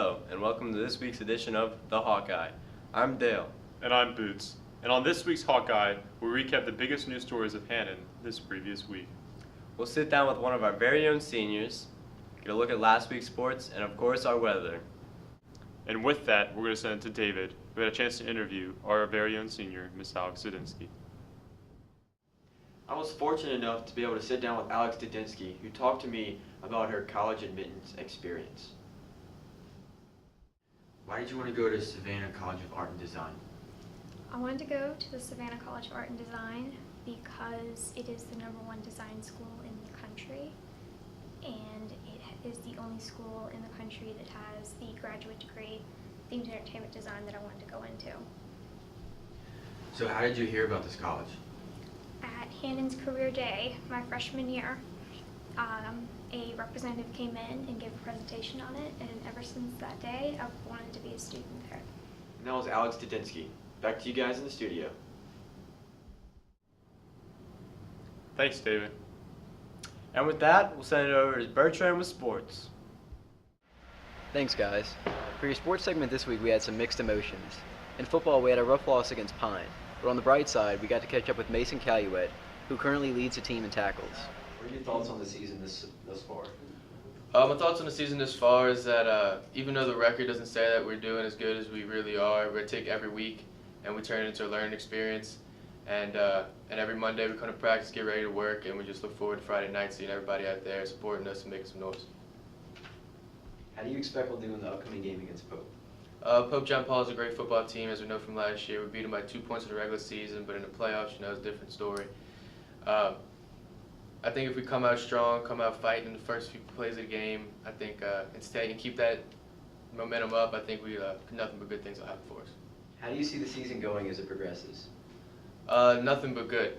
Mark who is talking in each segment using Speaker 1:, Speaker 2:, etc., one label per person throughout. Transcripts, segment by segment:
Speaker 1: Hello, and welcome to this week's edition of The Hawkeye. I'm Dale.
Speaker 2: And I'm Boots. And on this week's Hawkeye, we'll recap the biggest news stories of Hannon this previous week.
Speaker 1: We'll sit down with one of our very own seniors, get a look at last week's sports, and of course our weather.
Speaker 2: And with that, we're going to send it to David, who had a chance to interview our very own senior, Miss Alex Zadinsky.
Speaker 3: I was fortunate enough to be able to sit down with Alex Zadinsky, who talked to me about her college admittance experience. Why did you want to go to Savannah College of Art and Design?
Speaker 4: I wanted to go to the Savannah College of Art and Design because it is the #1 design school in the country, and it is the only school in the country that has the graduate degree themed entertainment design that I wanted to go into.
Speaker 3: So how did you hear about this college?
Speaker 4: At Hannon's career day, my freshman year, a representative came in and gave a presentation on it, and ever since that day, I've wanted to be a student there.
Speaker 3: And that was Alex Zadinsky. Back to you guys in the studio.
Speaker 2: Thanks, David.
Speaker 1: And with that, we'll send it over to Bertrand with sports.
Speaker 5: Thanks, guys. For your sports segment this week, we had some mixed emotions. In football, we had a rough loss against Pine, but on the bright side, we got to catch up with Mason Caluet, who currently leads the team in tackles.
Speaker 3: What are your thoughts on the season thus far?
Speaker 6: My thoughts on the season this far is that even though the record doesn't say that we're doing as good as we really are, we're going to take every week and we turn it into a learning experience. And every Monday we come to practice, get ready to work, and we just look forward to Friday night seeing everybody out there supporting us and making some noise.
Speaker 3: How do you expect we'll do in the upcoming game against Pope?
Speaker 6: Pope John Paul is a great football team, as we know from last year. We beat them by 2 points in the regular season, but in the playoffs, it's a different story. I think if we come out strong, come out fighting in the first few plays of the game, I think instead and keep that momentum up, I think we nothing but good things will happen for us.
Speaker 3: How do you see the season going as it progresses?
Speaker 6: Nothing but good.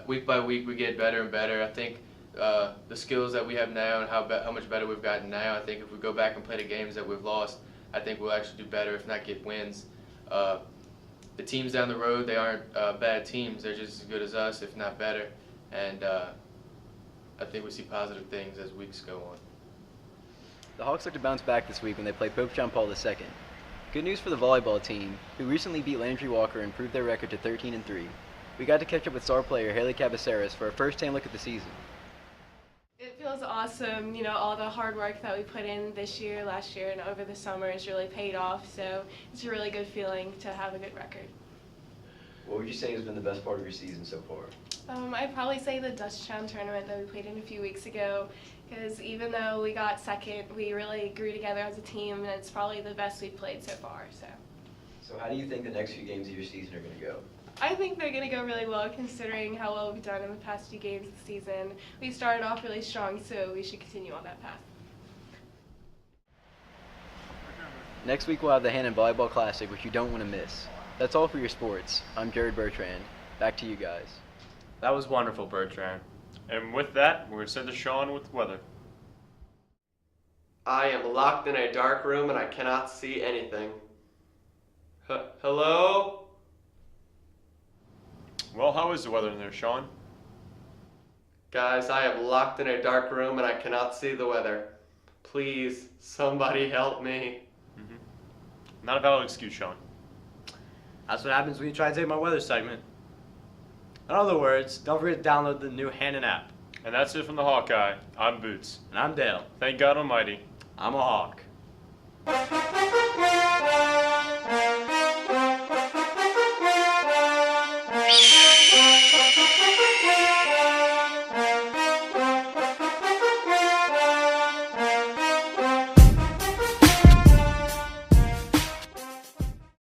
Speaker 6: Week by week we get better and better. I think the skills that we have now and how much better we've gotten now, I think if we go back and play the games that we've lost, I think we'll actually do better, if not get wins. The teams down the road, they aren't bad teams. They're just as good as us, if not better. And I think we see positive things as weeks go on.
Speaker 5: The Hawks look to bounce back this week when they play Pope John Paul II. Good news for the volleyball team, who recently beat Landry Walker and improved their record to 13-3. We got to catch up with star player Haley Cabaceras for a first-hand look at the season.
Speaker 7: It feels awesome, all the hard work that we put in this year, last year, and over the summer has really paid off, so it's a really good feeling to have a good record.
Speaker 3: What would you say has been the best part of your season so far?
Speaker 7: I'd probably say the Dutchtown tournament that we played in a few weeks ago, because even though we got second, we really grew together as a team, and it's probably the best we've played so far.
Speaker 3: So how do you think the next few games of your season are going to go?
Speaker 7: I think they're going to go really well, considering how well we've done in the past few games of the season. We started off really strong, so we should continue on that path.
Speaker 5: Next week we'll have the Hannon Volleyball Classic, which you don't want to miss. That's all for your sports. I'm Jared Bertrand. Back to you guys.
Speaker 1: That was wonderful, Bertrand.
Speaker 2: And with that, we're going to send to Sean with weather.
Speaker 1: I am locked in a dark room and I cannot see anything. Hello?
Speaker 2: Well, how is the weather in there, Sean?
Speaker 1: Guys, I am locked in a dark room and I cannot see the weather. Please, somebody help me.
Speaker 2: Not a valid excuse, Sean.
Speaker 1: That's what happens when you try to take my weather segment. In other words, don't forget to download the new Hannon app.
Speaker 2: And that's it from the Hawkeye. I'm Boots.
Speaker 1: And I'm Dale.
Speaker 2: Thank God Almighty.
Speaker 1: I'm a hawk.